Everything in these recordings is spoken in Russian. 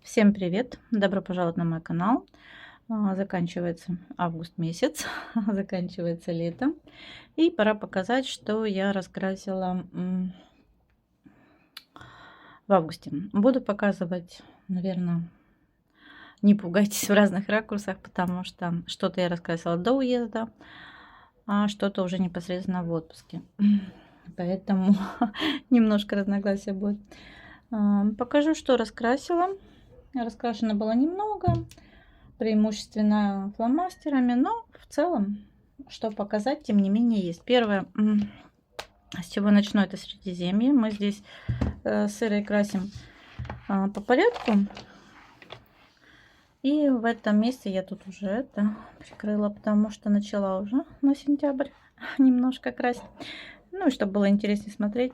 Всем привет! Добро пожаловать на мой канал. Заканчивается август месяц, заканчивается лето. И пора показать, что я раскрасила в августе. Буду показывать, наверное, не пугайтесь, в разных ракурсах, потому что что-то я раскрасила до уезда, а что-то уже непосредственно в отпуске. Поэтому немножко разногласия будет. Покажу, что раскрасила. Раскрашено было немного, преимущественно фломастерами, но в целом, что показать, тем не менее, есть. Первое, с чего начну, это Средиземье. Мы здесь с Ирой красим по порядку. И в этом месте я тут уже это прикрыла, потому что начала уже на сентябрь немножко красить. Ну и чтобы было интереснее смотреть,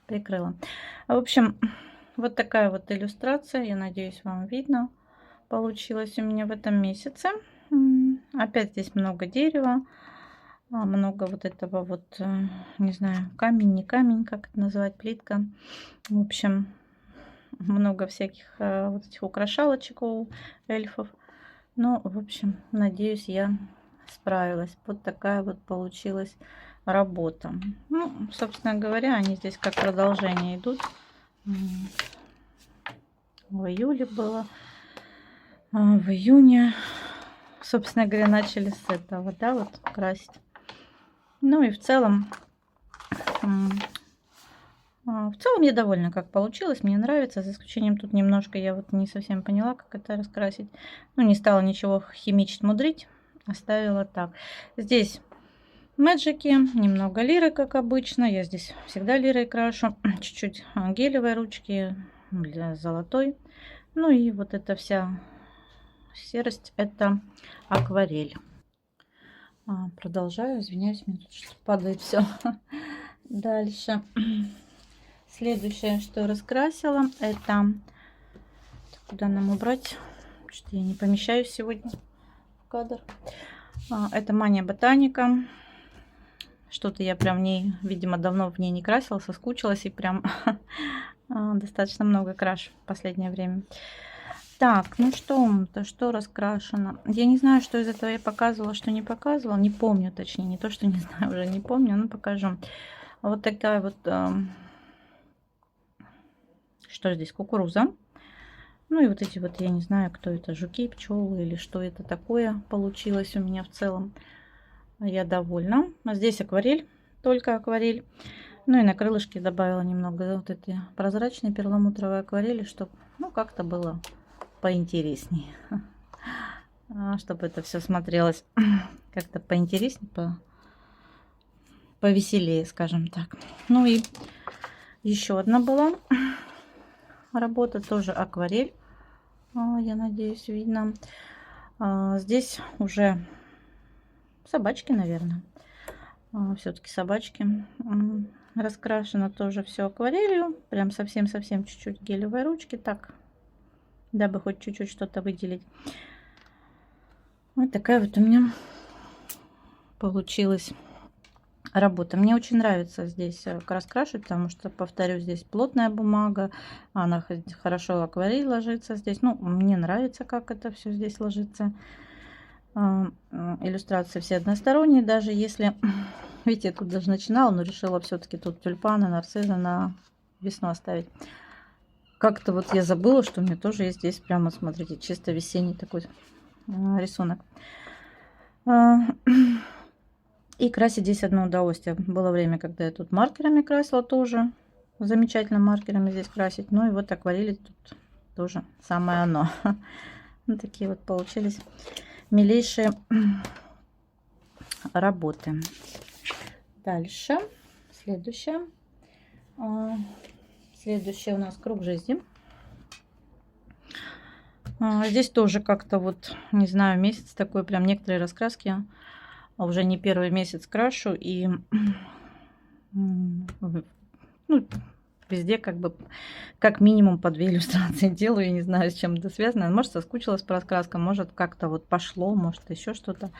прикрыла. В общем, вот такая вот иллюстрация. Я надеюсь, вам видно. Получилось у меня в этом месяце. Опять здесь много дерева. Много вот этого вот, не знаю, камень, не камень, как это называть, плитка. В общем, много всяких вот этих украшалочек у эльфов. Ну, в общем, надеюсь, я справилась. Вот такая вот получилась работа. Ну, собственно говоря, они здесь как продолжение идут. В июле было, в июне, собственно говоря, начали с этого, да, вот красить. Ну и в целом я довольна, как получилось, мне нравится, за исключением тут немножко я вот не совсем поняла, как это раскрасить. Ну, не стала ничего химичить, мудрить, оставила так. Здесь мэджики, немного лиры, как обычно, я здесь всегда лирой крашу, чуть-чуть гелевой ручки для золотой. Ну и вот эта вся серость, это акварель. Продолжаю, извиняюсь, мне тут что-то падает все. Дальше. Следующее, что раскрасила, это... Куда нам убрать? Что-то я не помещаюсь сегодня в кадр. Это Мания Ботаника. Что-то я прям в ней, видимо, давно в ней не красила, соскучилась и прям достаточно много крашу в последнее время. Так, ну что раскрашено? Я не знаю, что из этого я показывала, что не показывала. Не помню, точнее, не то, что не знаю, уже не помню, но покажу. Вот такая вот, что здесь, кукуруза. Ну и вот эти вот, я не знаю, кто это, жуки, пчелы или что это такое получилось у меня в целом. Я довольна. А здесь акварель, только акварель. Ну и на крылышке добавила немного вот этой прозрачной перламутровой акварели, чтобы, ну, как-то было поинтереснее. Чтобы это все смотрелось как-то поинтереснее, повеселее, скажем так. Ну и еще одна была работа, тоже акварель. Я надеюсь, видно. Здесь уже собачки, наверное. Все-таки собачки. Раскрашено тоже все акварелью. Прям совсем-совсем чуть-чуть гелевой ручки. Так, дабы хоть чуть-чуть что-то выделить. Вот такая вот у меня получилась работа. Мне очень нравится здесь раскрашивать, потому что, повторю, здесь плотная бумага. Она хорошо в акварель ложится здесь. Ну, мне нравится, как это все здесь ложится. Иллюстрации все односторонние, даже если, видите, я тут даже начинала, но решила все-таки тут тюльпаны, нарцизы на весну оставить. Как-то вот я забыла, что у меня тоже есть здесь прямо, смотрите, чисто весенний такой рисунок. И красить здесь одно удовольствие. Было время, когда я тут маркерами красила тоже. Замечательно маркерами здесь красить. Ну и вот акварели тут тоже самое оно. Вот такие вот получились милейшие работы. Дальше. Следующее. Следующее у нас круг жизни. Здесь тоже как-то вот, не знаю, месяц такой, прям некоторые раскраски. Уже не первый месяц крашу. И ну, везде как бы как минимум по 2 иллюстрации делаю. Я не знаю, с чем это связано. Может, соскучилась по раскраскам, может, как-то вот пошло, может, еще что-то.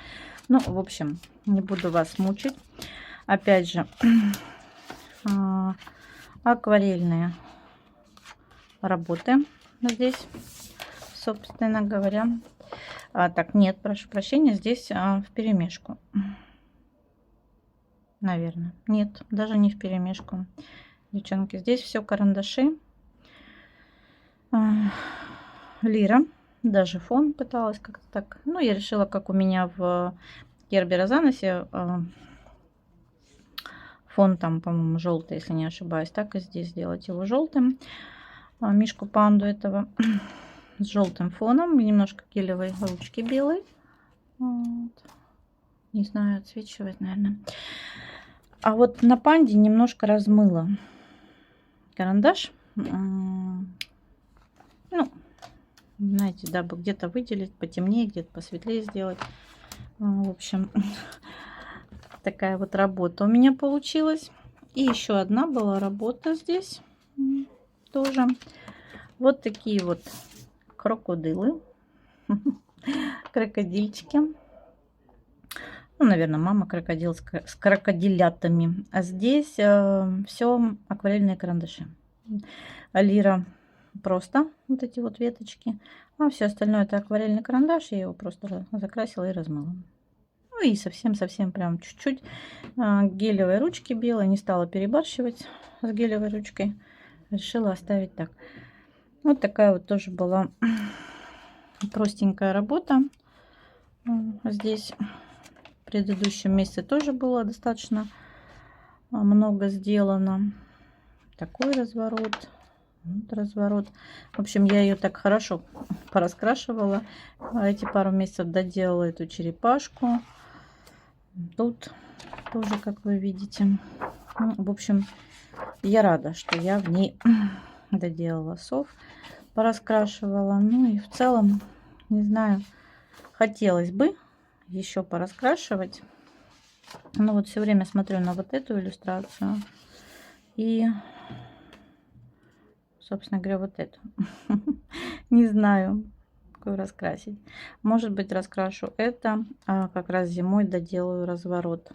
Ну, в общем, не буду вас мучить. Опять же, акварельные работы. здесь, собственно говоря. Так, нет, прошу прощения, здесь вперемешку. Наверное. Нет, даже не вперемешку. Девчонки, здесь все карандаши. Лира. Даже фон пыталась как-то так. Ну, я решила, как у меня в Кербера Заносе фон там, по-моему, желтый, если не ошибаюсь. Так и здесь сделать его желтым. Мишку панду этого с желтым фоном. И немножко гелевой ручки белой. Вот. Не знаю, отсвечивает, наверное. А вот на панде немножко размыла карандаш. Ну, знаете, дабы где-то выделить потемнее, где-то посветлее сделать. В общем, такая вот работа у меня получилась. И еще одна была работа здесь тоже. Вот такие вот крокодилы. Крокодильчики. Ну, наверное, мама крокодил с крокодилятами. А здесь все акварельные карандаши. Лира просто вот эти вот веточки. А все остальное это акварельный карандаш. Я его просто закрасила и размыла. Ну и совсем-совсем прям чуть-чуть гелевой ручки белой. Не стала перебарщивать с гелевой ручкой. Решила оставить так. Вот такая вот тоже была простенькая работа. Здесь в предыдущем месяце тоже было достаточно много сделано. Такой разворот. Вот разворот. В общем, я ее так хорошо пораскрашивала. Эти пару месяцев доделала эту черепашку. Тут тоже, как вы видите. Ну, в общем, я рада, что я в ней доделала сов. Пораскрашивала. Ну и в целом, не знаю, хотелось бы еще пораскрашивать. Но вот все время смотрю на вот эту иллюстрацию. И, собственно говоря, вот эту. Не знаю, какую раскрасить. Может быть, раскрашу это, а как раз зимой доделаю разворот.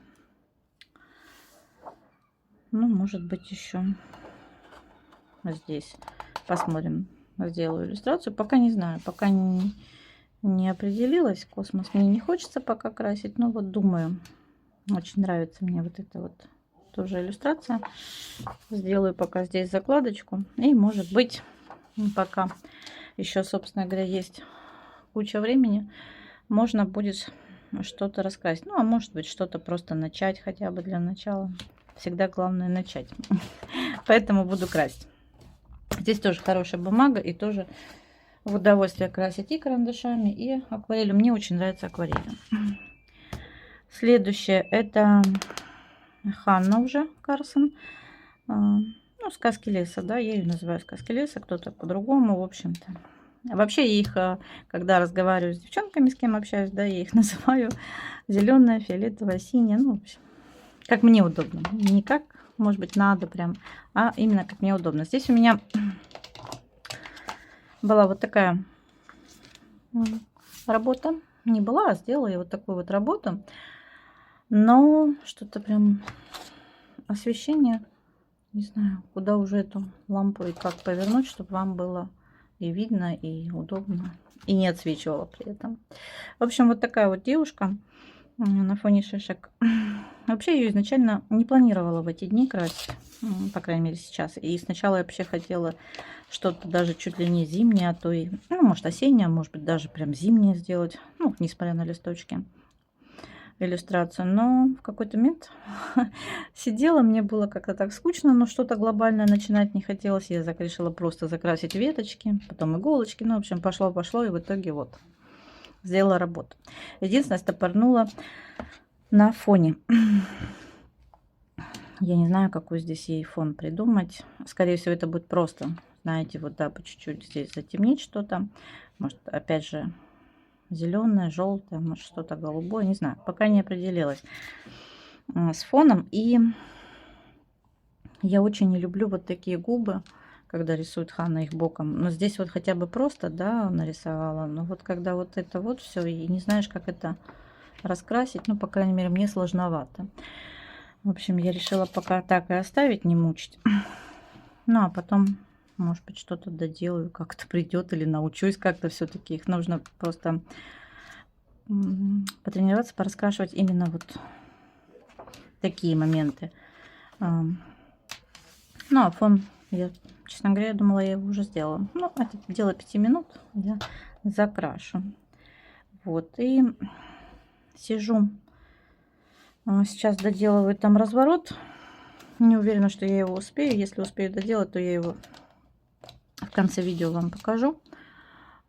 Ну, может быть, еще здесь посмотрим. Сделаю иллюстрацию. Пока не знаю, пока не определилась. Космос мне не хочется пока красить. Но вот думаю, очень нравится мне вот эта вот тоже иллюстрация. Сделаю пока здесь закладочку. И может быть, пока еще, собственно говоря, есть куча времени, можно будет что-то раскрасить. Ну, а может быть, что-то просто начать хотя бы для начала. Всегда главное начать. Поэтому буду красить. Здесь тоже хорошая бумага и тоже в удовольствие красить и карандашами, и акварелью. Мне очень нравится акварель. Следующее это Ханна уже Карсон. Ну, сказки леса, да, я ее называю сказки леса, кто-то по-другому, в общем-то. Вообще я их, когда разговариваю с девчонками, с кем общаюсь, да, я их называю зеленая, фиолетовая, синяя, ну, в общем, как мне удобно. Не как, может быть, надо прям, а именно как мне удобно. Здесь у меня была вот такая работа. Не была, а сделала я вот такую вот работу. Но что-то прям освещение. Не знаю, куда уже эту лампу и как повернуть, чтобы вам было и видно, и удобно. И не отсвечивала при этом. В общем, вот такая вот девушка на фоне шишек. Вообще ее изначально не планировала в эти дни красить. По крайней мере сейчас. И сначала я вообще хотела что-то даже чуть ли не зимнее, а то и, ну, может, осеннее, может быть, даже прям зимнее сделать. Ну, несмотря на листочки. Иллюстрацию. Но в какой-то момент сидела, мне было как-то так скучно, но что-то глобальное начинать не хотелось. Я решила просто закрасить веточки, потом иголочки. Ну, в общем, пошло-пошло, и в итоге вот сделала работу. Единственное, стопорнула на фоне. Я не знаю, какой здесь ей фон придумать. Скорее всего, это будет просто, знаете, вот, да, по чуть-чуть здесь затемнить что-то. Может, опять же, зеленое, желтое, может, что-то голубое. Не знаю, пока не определилась с фоном. И я очень не люблю вот такие губы, когда рисует Ханна их боком. Но здесь вот хотя бы просто, да, нарисовала. Но вот когда вот это вот все, и не знаешь, как это раскрасить, ну, по крайней мере, мне сложновато. В общем, я решила пока так и оставить, не мучить. Ну, а потом может быть, что-то доделаю, как-то придет или научусь как-то все-таки. Их нужно просто потренироваться, пораскрашивать именно вот такие моменты. Ну, а фон, я, честно говоря, я думала, я его уже сделала. Ну, это дело 5 минут, я закрашу. Вот, и сижу. Сейчас доделываю там разворот. Не уверена, что я его успею. Если успею доделать, то я его в конце видео вам покажу.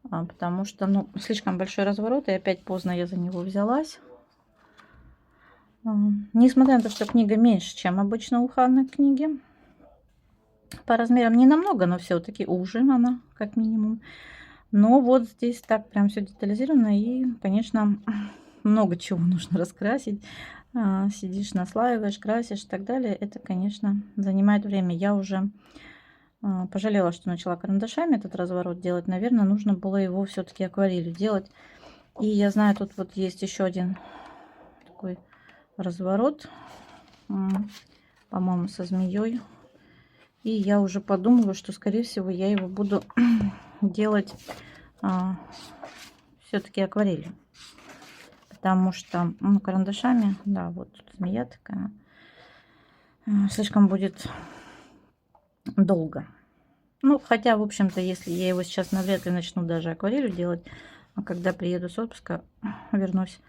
Потому что, ну, слишком большой разворот, и опять поздно я за него взялась. Несмотря на то, что книга меньше, чем обычно у Ханны книги. По размерам не намного, но все-таки уже она, как минимум. Но вот здесь так прям все детализировано. И, конечно, много чего нужно раскрасить. Сидишь, наслаиваешь, красишь и так далее. Это, конечно, занимает время. Я уже пожалела, что начала карандашами этот разворот делать. Наверное, нужно было его все-таки акварелью делать. И я знаю, тут вот есть еще один такой разворот, по-моему, со змеей. И я уже подумала, что, скорее всего, я его буду делать все-таки акварелью. Потому что, ну, карандашами, да, вот тут змея такая, слишком будет долго. Ну, хотя, в общем-то, если я его сейчас навряд ли начну даже акварелью делать, а когда приеду с отпуска, вернусь,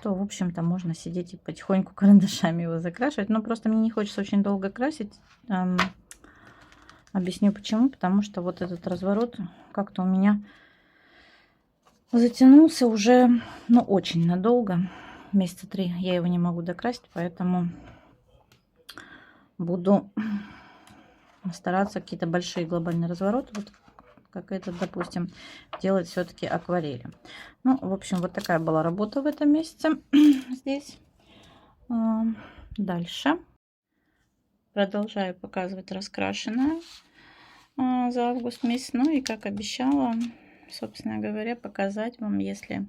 то, в общем-то, можно сидеть и потихоньку карандашами его закрашивать. Но просто мне не хочется очень долго красить. Объясню почему. Потому что вот этот разворот как-то у меня затянулся уже, ну, очень надолго. Месяца 3 я его не могу докрасить, поэтому буду стараться какие-то большие глобальные развороты, вот как этот, допустим, делать все-таки акварелью. Ну, в общем, вот такая была работа в этом месяце здесь. Дальше продолжаю показывать раскрашенное за август месяц. Ну и как обещала, собственно говоря, показать вам, если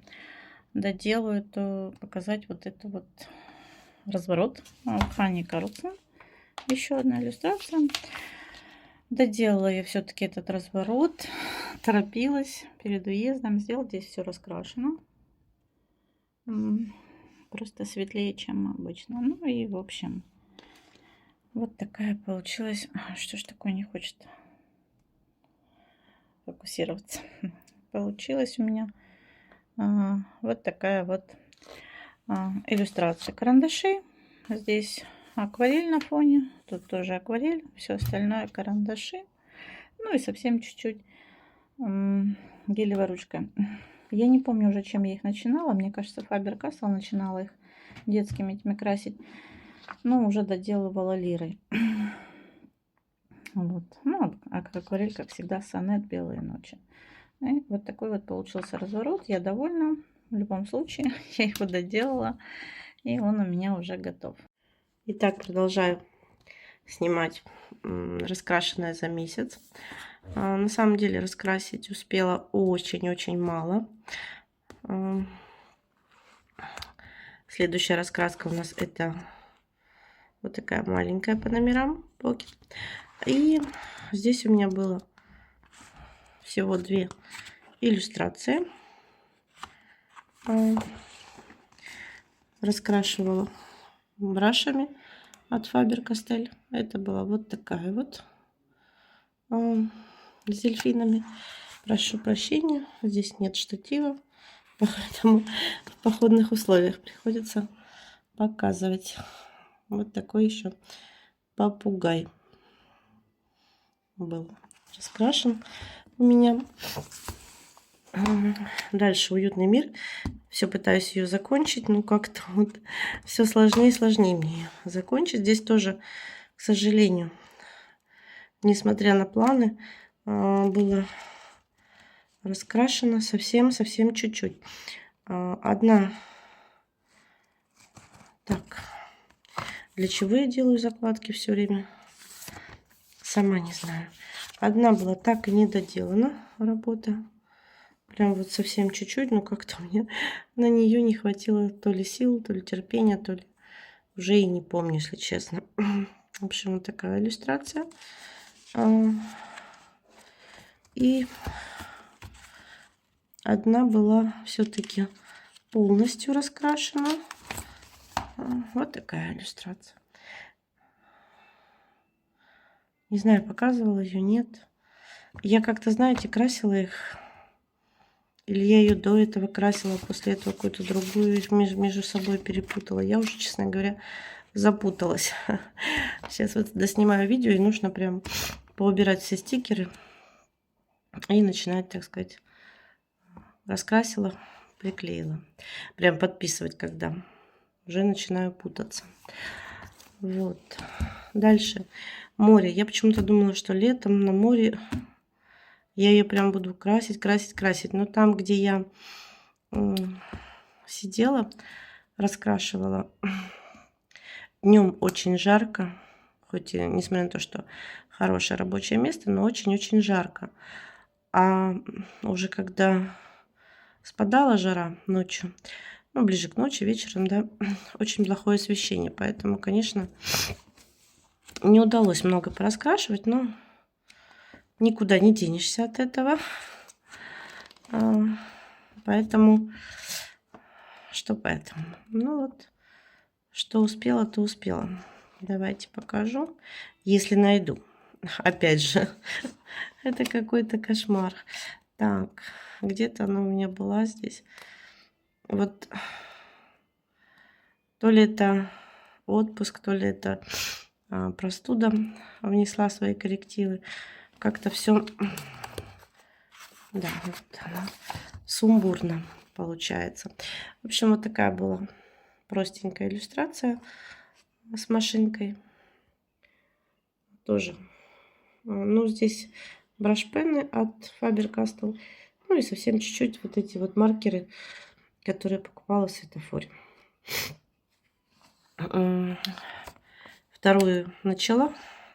доделаю, то показать вот это вот разворот Ханни Карлсон. Еще одна иллюстрация. Доделала я все-таки этот разворот, торопилась перед уездом, сделать. Здесь все раскрашено, просто светлее, чем обычно. Ну и, в общем, вот такая получилась. Что ж такое не хочет фокусироваться? Получилась у меня вот такая вот иллюстрация карандашей. Здесь акварель на фоне, тут тоже акварель, все остальное карандаши. Ну и совсем чуть-чуть гелевая ручка. Я не помню уже, чем я их начинала. Мне кажется, Faber-Castell начинала их детскими этими красить. Но уже доделывала лирой. Вот. Ну, а акварель, как всегда, сонет «Белые ночи». И вот такой вот получился разворот. Я довольна. В любом случае, я его доделала. И он у меня уже готов. Итак, продолжаю снимать раскрашенное за месяц. На самом деле раскрасить успела очень-очень мало. Следующая раскраска у нас это вот такая маленькая по номерам Pocket. И здесь у меня было всего 2 иллюстрации. Раскрашивала брашами от Faber-Castell. Это была вот такая вот с дельфинами. Прошу прощения, здесь нет штатива, поэтому в походных условиях приходится показывать. Вот такой еще попугай был раскрашен у меня. Дальше «Уютный мир». Все пытаюсь ее закончить, но как-то вот все сложнее и сложнее мне закончить. Здесь тоже, к сожалению, несмотря на планы, было раскрашено совсем чуть-чуть. Одна... Так, для чего я делаю закладки все время? Сама не знаю. Одна была так и не доделана работа. Прям вот совсем чуть-чуть, но как-то мне на нее не хватило то ли сил, то ли терпения, то ли... Уже и не помню, если честно. В общем, вот такая иллюстрация. И одна была все-таки полностью раскрашена. Вот такая иллюстрация. Не знаю, показывала ее, нет. Я как-то, знаете, красила их. Или я ее до этого красила, после этого какую-то другую между собой перепутала. Я уже, честно говоря, запуталась. Сейчас вот доснимаю видео, и нужно прям поубирать все стикеры. И начинать, так сказать, раскрасила, приклеила. Прям подписывать, когда уже начинаю путаться. Вот. Дальше. Море. Я почему-то думала, что летом на море я ее прям буду красить, красить, красить. Но там, где я сидела, раскрашивала, днем очень жарко. Хоть и несмотря на то, что хорошее рабочее место, но очень-очень жарко. А уже когда спадала жара ночью, ну, ближе к ночи, вечером, да, очень плохое освещение. Поэтому, конечно, не удалось много пораскрашивать, но никуда не денешься от этого. Поэтому, что поэтому? Ну вот, что успела, то успела. Давайте покажу, если найду. Опять же, это какой-то кошмар. Так, где-то она у меня была здесь. Вот, то ли это отпуск, то ли это простуда внесла свои коррективы. Как-то все, да, вот она, сумбурно получается. В общем, вот такая была простенькая иллюстрация с машинкой. Тоже, ну, здесь брашпены от Faber-Castell. Ну и совсем чуть-чуть вот эти вот маркеры, которые я покупала в светофоре. Вторую начала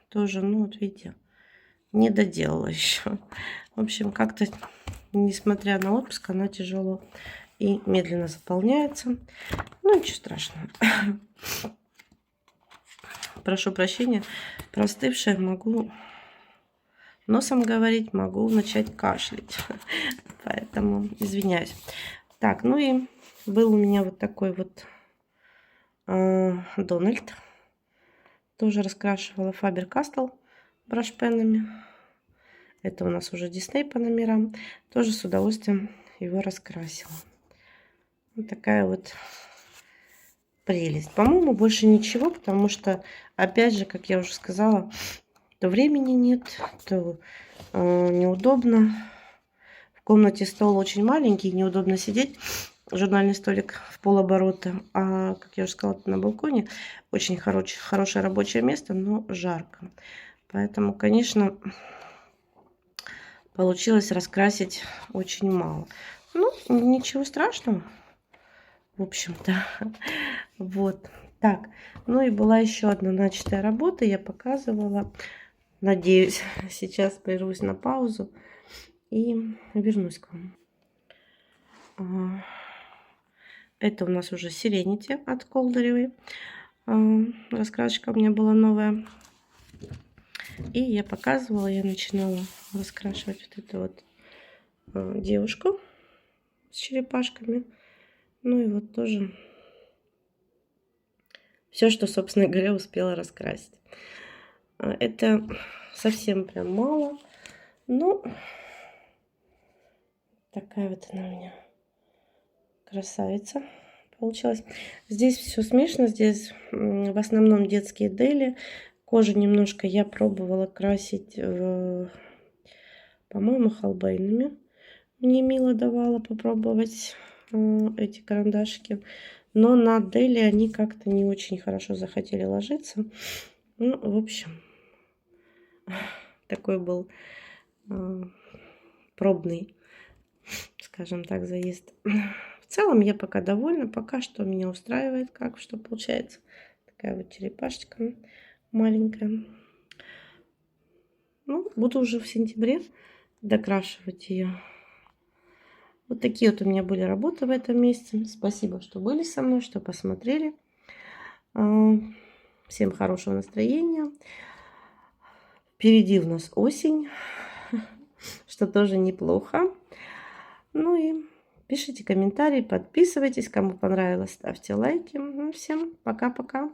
тоже, ну вот видите, не доделала еще. В общем, как-то, несмотря на отпуск, она тяжело и медленно заполняется. Ну, ничего страшного. Прошу прощения, простывшая, могу носом говорить, могу начать кашлять. Поэтому извиняюсь. Так, ну и был у меня вот такой вот Дональд. Тоже раскрашивала Faber-Castell брашпенами. Это у нас уже Дисней по номерам. Тоже с удовольствием его раскрасила. Вот такая вот прелесть. По-моему, больше ничего, потому что, опять же, как я уже сказала, то времени нет, то неудобно. В комнате стол очень маленький, неудобно сидеть. Журнальный столик в полоборота. А, как я уже сказала, на балконе очень хорошее рабочее место, но жарко. Поэтому, конечно, получилось раскрасить очень мало. Ну, ничего страшного, в общем-то. Вот. Так, ну и была еще одна начатая работа, я показывала. Надеюсь, сейчас прервусь на паузу и вернусь к вам. Это у нас уже Serenity от Колдыревой. Раскрасочка у меня была новая. И я показывала, я начинала раскрашивать вот эту вот девушку с черепашками. Ну и вот тоже все, что, собственно говоря, успела раскрасить. Это совсем прям мало. Ну, такая вот она у меня красавица получилась. Здесь все смешно. Здесь в основном детские дели. Кожу немножко я пробовала красить, по-моему, холбейнами. Мне Мила давала попробовать эти карандашики. Но на дели они как-то не очень хорошо захотели ложиться. Ну, в общем, такой был пробный, скажем так, заезд. В целом я пока довольна. Пока что меня устраивает, как что получается. Такая вот черепашечка маленькая. Ну, буду уже в сентябре докрашивать ее. Вот такие вот у меня были работы в этом месяце. Спасибо, что были со мной, что посмотрели. Всем хорошего настроения. Впереди у нас осень. что тоже неплохо. Ну и пишите комментарии, подписывайтесь. Кому понравилось, ставьте лайки. Ну, всем пока-пока.